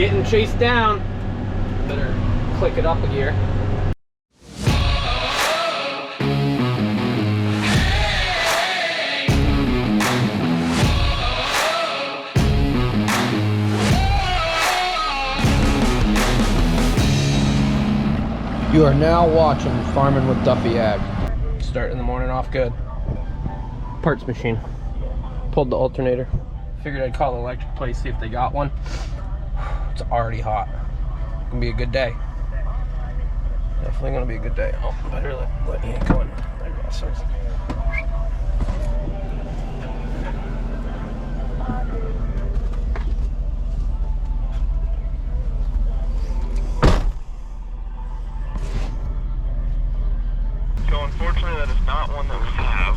Getting chased down. Better click it up a gear. You are now watching Farming with Duffy Ag. Starting the morning off good. Parts machine. Pulled the alternator. Figured I'd call the electric place, see if they got one. It's already hot. Gonna be a good day. Definitely gonna be a good day. Oh, better let me go in. There you go, sir. So unfortunately, that is not one that we have.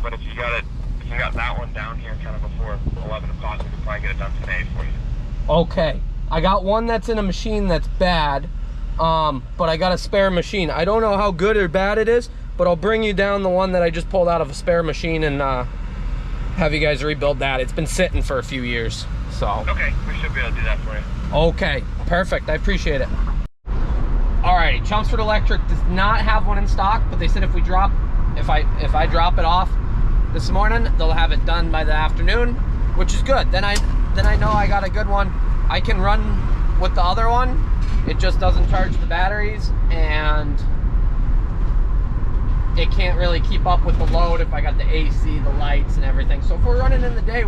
But if you got that one down here kind of before 11 o'clock, we could probably get it done today for you. Okay, I got one that's in a machine that's bad, but I got a spare machine. I don't know how good or bad it is, but I'll bring you down the one that I just pulled out of a spare machine and have you guys rebuild that. It's been sitting for a few years, so. Okay, we should be able to do that for you. Okay, perfect, I appreciate it. Alrighty, Chelmsford Electric does not have one in stock, but they said if I drop it off this morning, they'll have it done by the afternoon, which is good. Then I know I got a good one. I can run with the other one. It just doesn't charge the batteries, and it can't really keep up with the load if I got the AC, the lights, and everything. So if we're running in the day,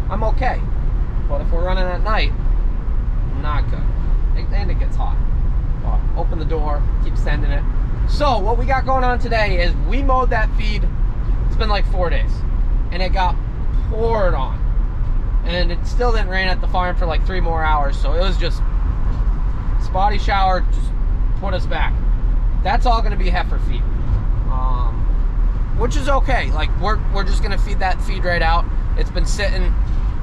I'm okay. But if we're running at night, not good. And it gets hot. Open the door, keep sending it. So what we got going on today is we mowed that feed. It's been like 4 days, and it got poured on, and it still didn't rain at the farm for like 3 more hours. So it was just spotty shower, just put us back. That's all going to be heifer feed, which is okay. Like we're just going to feed that feed right out. It's been sitting.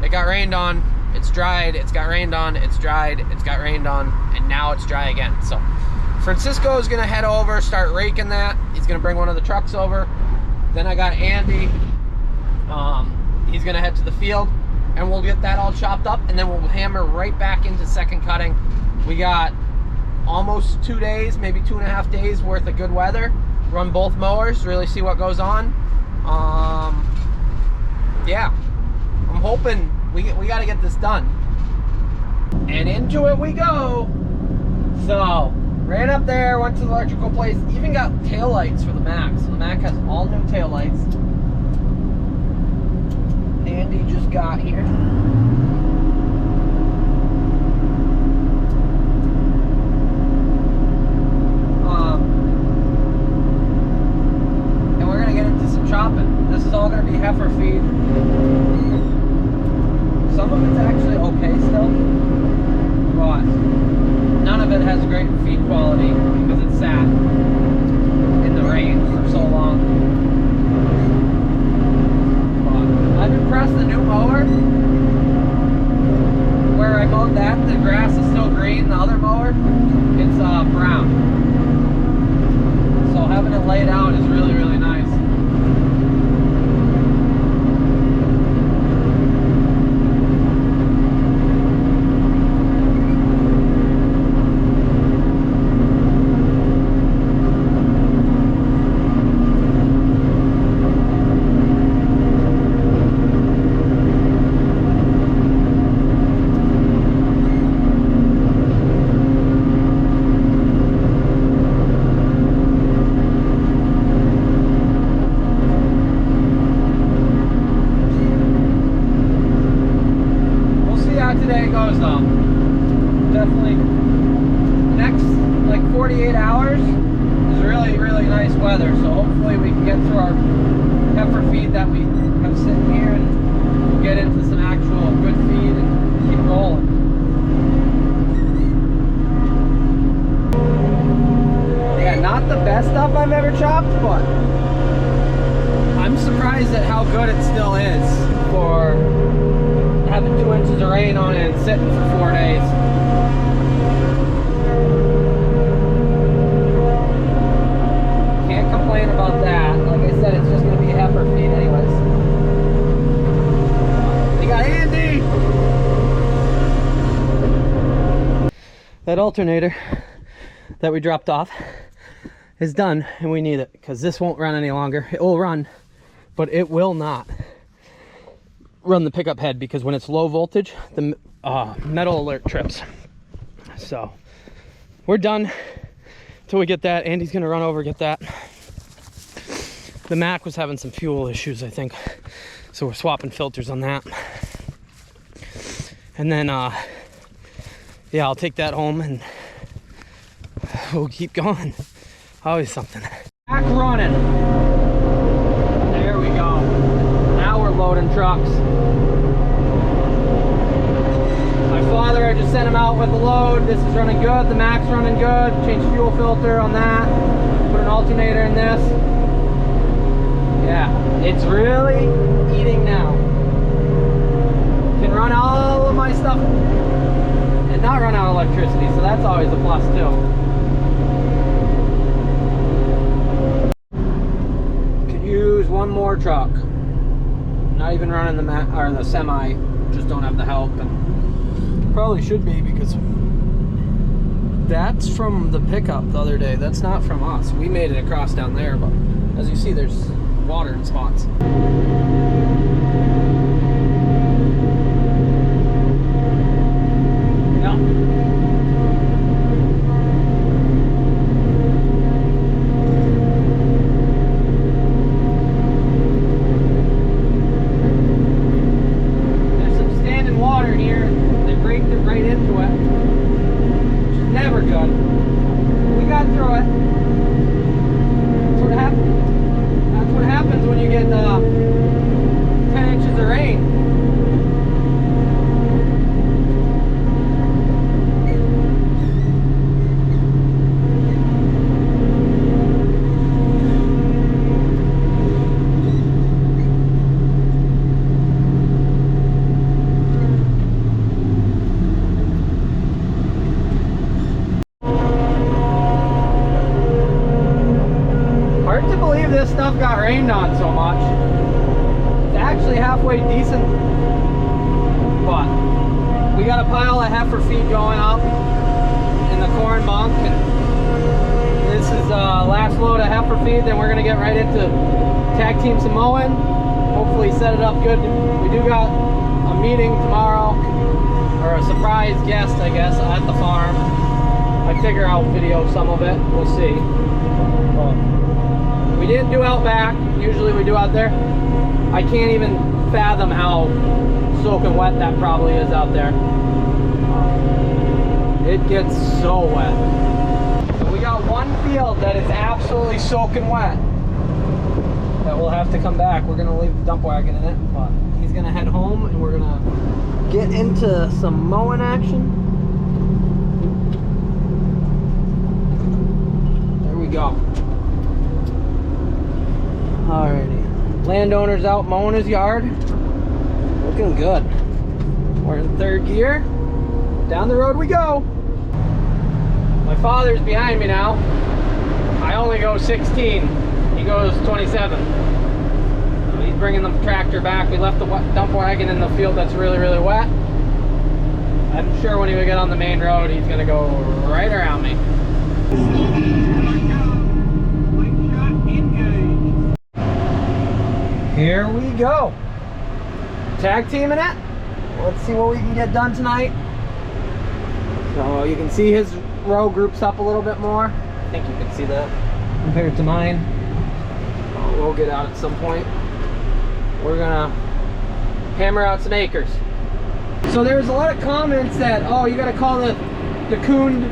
It got rained on. It's dried, it's got rained on, it's dried, it's got rained on, and now it's dry again. So Francisco is gonna head over, start raking that. He's gonna bring one of the trucks over. Then I got Andy, he's gonna head to the field, and we'll get that all chopped up, and then we'll hammer right back into second cutting. We got almost 2 days, maybe 2.5 days worth of good weather. Run both mowers, really see what goes on. Yeah, I'm hoping we got to get this done, and into it we go. So ran up there, went to the electrical place, even got tail lights for the Mac. So the Mac has all new tail lights. Andy just got here. And we're gonna get into some chopping. This is all gonna be heifer feed. Some of it's actually okay still, but none of it has great feed quality because it sat in the rain for so long. But I've impressed the new mower. Where I mowed that, the grass is still green. The other mower, it's brown. So having it laid out is really, really nice. Today goes though. Definitely next like 48 hours is really, really nice weather, so hopefully we can get through our heifer feed that we have sitting here, and we'll get into some actual good feed and keep rolling. Yeah, not the best stuff I've ever chopped, but I'm surprised at how good it still is for having 2 inches of rain on it and sitting for 4 days. Can't complain about that. Like I said, it's just going to be heifer feed anyways. We got Andy! that alternator that we dropped off is done, and we need it because this won't run any longer. It will run, but it will not run the pickup head because when it's low voltage, the metal alert trips. So we're done till we get that. Andy's gonna run over, get that. The Mac was having some fuel issues, I think, so we're swapping filters on that. And then yeah, I'll take that home and we'll keep going. Always something. Back running. There we go. Now we're loading trucks. My father, I just sent him out with the load. This is running good. The Mac's running good. Changed fuel filter on that. Put an alternator in this. Yeah, it's really eating now. Can run all of my stuff and not run out of electricity, so that's always a plus too. Could use one more truck. Not even running the semi, just don't have the help, and probably should be because that's from the pickup the other day. That's not from us. We made it across down there, but as you see, there's water in spots. There's some standing water here. They braked it right into it, which is never good. We got through it. That's what happened. That's what happens when you get 10 inches of rain. Hard to believe this stuff got rained on so much. It's actually halfway decent, but we got a pile of heifer feed going up in the corn bunk, and this is last load of heifer feed. Then we're gonna get right into tag team some mowing. Hopefully set it up good. We do got a meeting tomorrow, or a surprise guest, I guess, at the farm. I figure I'll video some of it. We'll see. But we didn't do out back. Usually we do out there. I can't even fathom how soaking wet that probably is out there. It gets so wet. So we got one field that is absolutely soaking wet that we'll have to come back. We're gonna leave the dump wagon in it, but he's gonna head home and we're gonna get into some mowing action. There we go. Alrighty, landowner's out mowing his yard. Looking good. We're in third gear. Down the road we go. My father's behind me now. I only go 16. He goes 27. So he's bringing the tractor back. We left the dump wagon in the field that's really, really wet. I'm sure when we get on the main road, he's gonna go right around me. Here we go. Tag teaming it. Let's see what we can get done tonight. So you can see his row groups up a little bit more. I think you can see that compared to mine. We'll get out at some point. We're gonna hammer out some acres. So there's a lot of comments that, oh, you gotta call the coon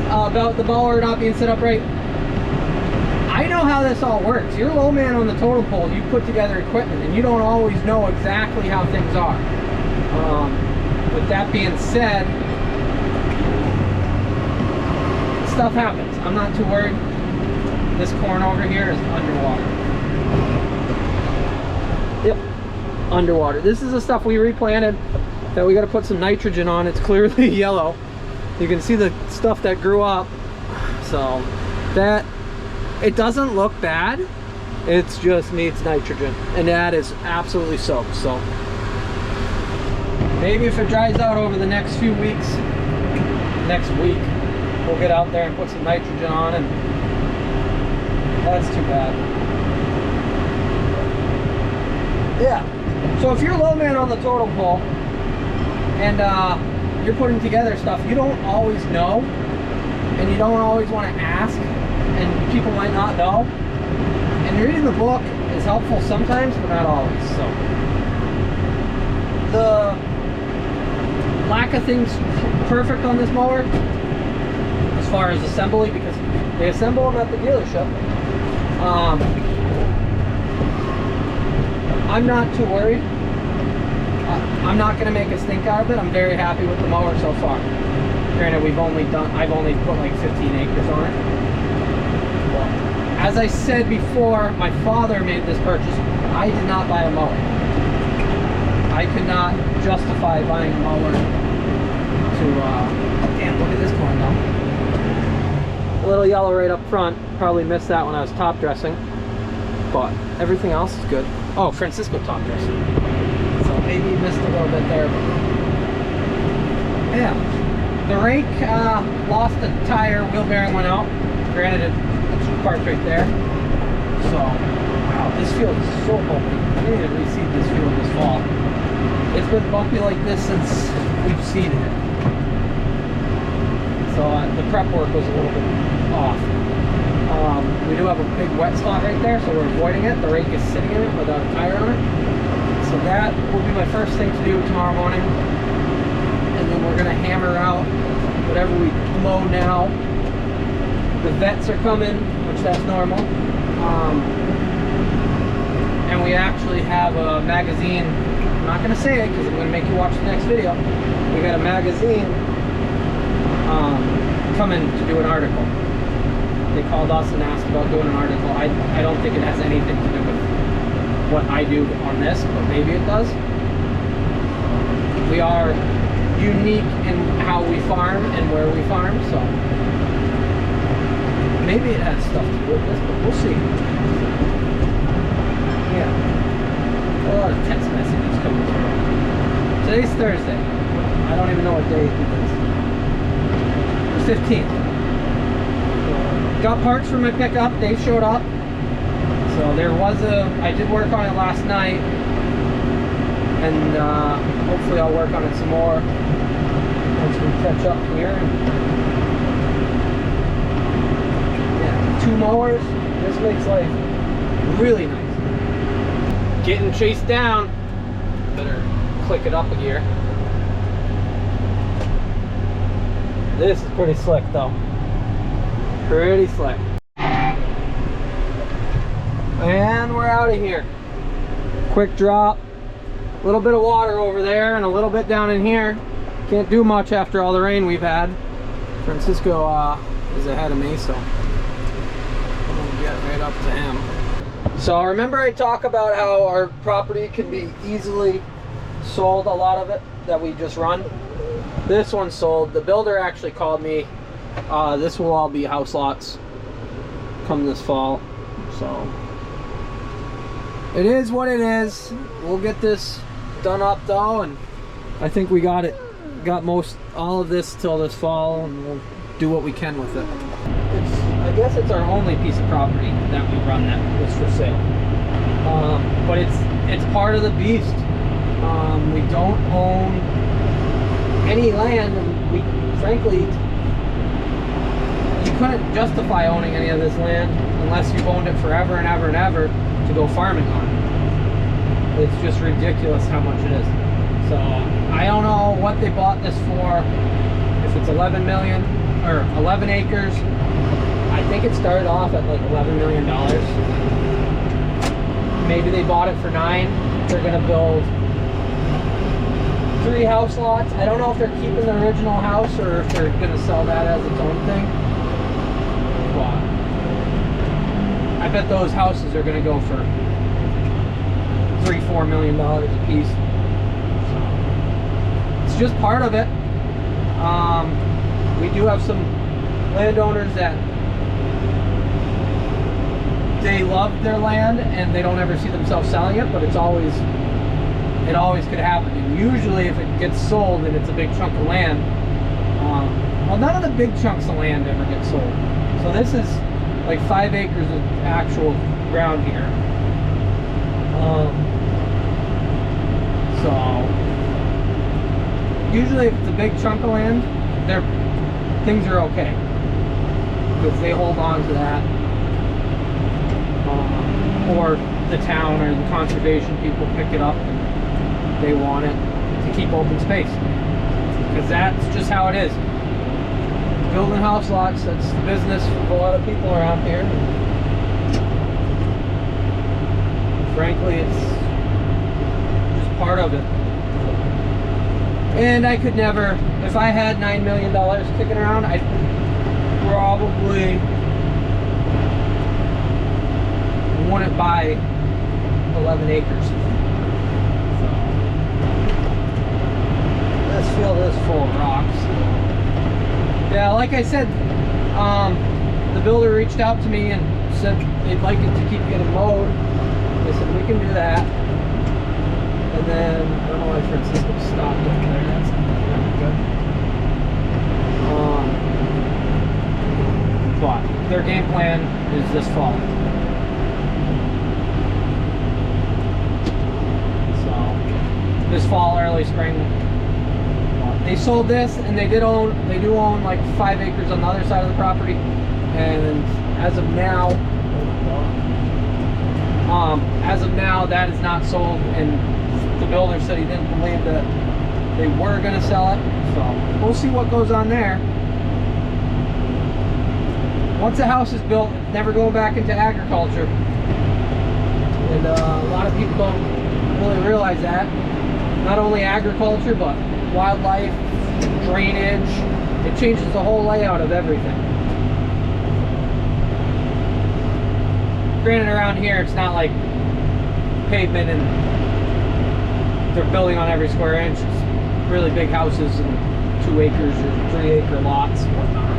about the mower not being set up right. I know how this all works. You're low man on the totem pole. You put together equipment, and you don't always know exactly how things are. With that being said, stuff happens. I'm not too worried. This corn over here is underwater. Yep, underwater. This is the stuff we replanted that we got to put some nitrogen on. It's clearly yellow. You can see the stuff that grew up. So that, it doesn't look bad. It's just needs nitrogen, and that is absolutely soaked. So maybe if it dries out over the next few weeks, next week, we'll get out there and put some nitrogen on, and that's too bad. Yeah. So if you're low man on the totem pole and you're putting together stuff, you don't always know, and you don't always want to ask, and people might not know. And reading the book is helpful sometimes, but not always. So the lack of things perfect on this mower, as far as assembly, because they assemble them at the dealership. I'm not too worried. I'm not going to make a stink out of it. I'm very happy with the mower so far. Granted, I've only put like 15 acres on it. Well, as I said before, my father made this purchase. I did not buy a mower. I could not justify buying a mower to, damn, look at this corn though. A little yellow right up front. Probably missed that when I was top dressing. But everything else is good. Oh, Francisco top dressing. So maybe missed a little bit there. But yeah. The rake lost a tire, wheel bearing went out. Granted, it's parked right there. So, wow, this field is so bumpy. I need to reseed this field this fall. It's been bumpy like this since we've seeded it. So the prep work was a little bit off. We do have a big wet spot right there, so we're avoiding it. The rake is sitting in it without a tire on it. So that will be my first thing to do tomorrow morning. And then we're gonna hammer out whatever we mow now. The vets are coming, which that's normal. And we actually have a magazine. I'm not gonna say it because I'm gonna make you watch the next video. We got a magazine coming to do an article. They called us and asked about doing an article. I don't think it has anything to do with what I do on this, but maybe it does. We are unique in how we farm and where we farm, so maybe it has stuff to do with this, but we'll see. Yeah. A lot of text messages coming through. Today's Thursday. I don't even know what day it is. The 15th. Got parts for my pickup. They showed up. So there was I did work on it last night. And hopefully I'll work on it some more once we catch up here. Yeah, 2 mowers. This makes life really nice. Getting chased down. Better click it up a gear. This is pretty slick though. Pretty slick. And we're out of here. Quick drop. A little bit of water over there and a little bit down in here. Can't do much after all the rain we've had. Francisco is ahead of me, so we'll get right up to him. So remember I talk about how our property can be easily sold, a lot of it that we just run. This one's sold. The builder actually called me. This will all be house lots come this fall. So it is what it is. We'll get this done up though, and I think we got all of this till this fall, and we'll do what we can with it. I guess it's our only piece of property that we run that was for sale. But it's part of the beast. We don't own any land, and we frankly, you couldn't justify owning any of this land unless you've owned it forever and ever and ever to go farming on. It's just ridiculous how much it is. So I don't know what they bought this for. If it's 11 million or 11 acres, I think it started off at like $11 million. Maybe they bought it for 9. They're gonna build 3 house lots. I don't know if they're keeping the original house or if they're gonna sell that as its own thing. But I bet those houses are gonna go for $3-4 million a piece. So it's just part of it. We do have some landowners that they love their land and they don't ever see themselves selling it, but it always could happen. And usually if it gets sold and it's a big chunk of land, well, none of the big chunks of land ever get sold. So this is like 5 acres of actual ground here. So usually if it's a big chunk of land, things are okay because they hold on to that, or the town or the conservation people pick it up and they want it to keep open space, because that's just how it is. Building house lots, that's the business of a lot of people around here. Frankly, it's just part of it. And I could never, if I had $9 million kicking around, I'd probably wouldn't buy 11 acres. So, this field is full of rocks. Yeah, like I said, the builder reached out to me and said they'd like it to keep getting mowed. They said we can do that. And then I don't know why Francisco stopped over there. That's not good. But their game plan is this fall. So this fall, early spring. They sold this, and they do own like 5 acres on the other side of the property. And as of now, that is not sold, and the builder said he didn't believe that they were going to sell it. So we'll see what goes on there. Once a house is built, it's never going back into agriculture, and a lot of people don't really realize that. Not only agriculture, but wildlife, drainage. It changes the whole layout of everything. Granted, around here it's not like pavement and they're building on every square inch. It's really big houses and 2 acres or 3 acre lots and whatnot.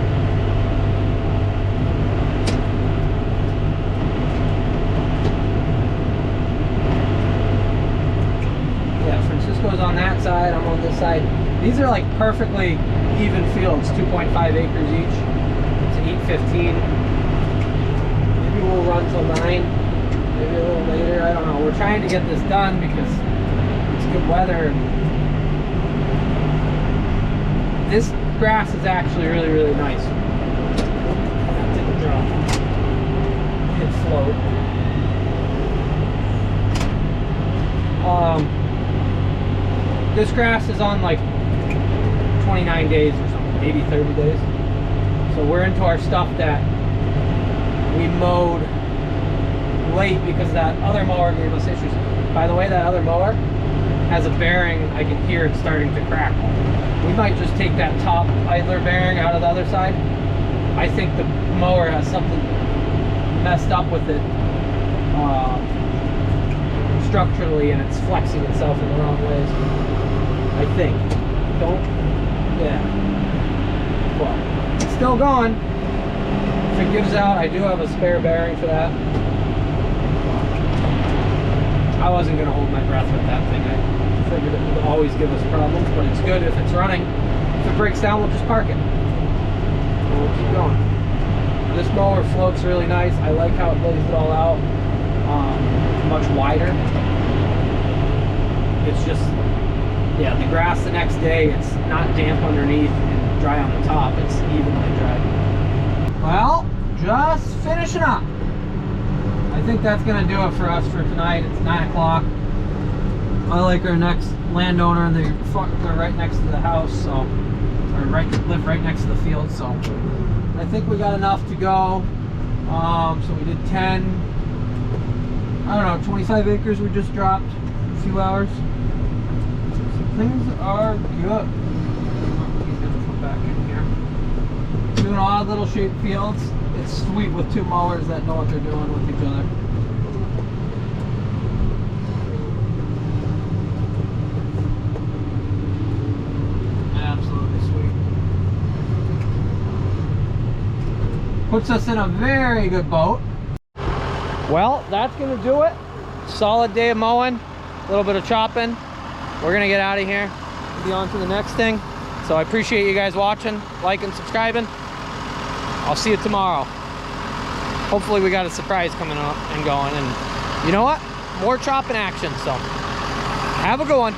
Yeah, Francisco's on that side, I'm on this side. These are like perfectly even fields, 2.5 acres each. It's 8:15. Maybe we'll run till 9, maybe a little later, I don't know. We're trying to get this done because it's good weather. This grass is actually really, really nice. That didn't drop. It float. This grass is on like 29 days or something, maybe 30 days. So we're into our stuff that we mowed late because that other mower gave us issues. By the way, that other mower has a bearing, I can hear it starting to crack. We might just take that top idler bearing out of the other side. I think the mower has something messed up with it structurally, and it's flexing itself in the wrong ways. I think. Yeah. Well, it's still going. If it gives out, I do have a spare bearing for that. I wasn't going to hold my breath with that thing. I figured it would always give us problems, but it's good if it's running. If it breaks down, we'll just park it. And we'll keep going. This mower floats really nice. I like how it lays it all out. It's much wider. It's just, yeah, the grass the next day, it's not damp underneath and dry on the top. It's evenly dry. Well, just finishing up. I think that's going to do it for us for tonight. It's 9 o'clock. I like our next landowner, and they're right next to the house, so, or live right next to the field, so I think we got enough to go. So we did 10, I don't know, 25 acres we just dropped in a few hours. So things are good. He's gonna come back in here. Doing a lot of little shaped fields. It's sweet with 2 mowers that know what they're doing with each other. Absolutely sweet. Puts us in a very good boat. Well, that's gonna do it. Solid day of mowing, a little bit of chopping. We're gonna get out of here, be on to the next thing. So I appreciate you guys watching, liking, subscribing. I'll see you tomorrow. Hopefully we got a surprise coming up and going. And you know what? More chopping action. So have a good one.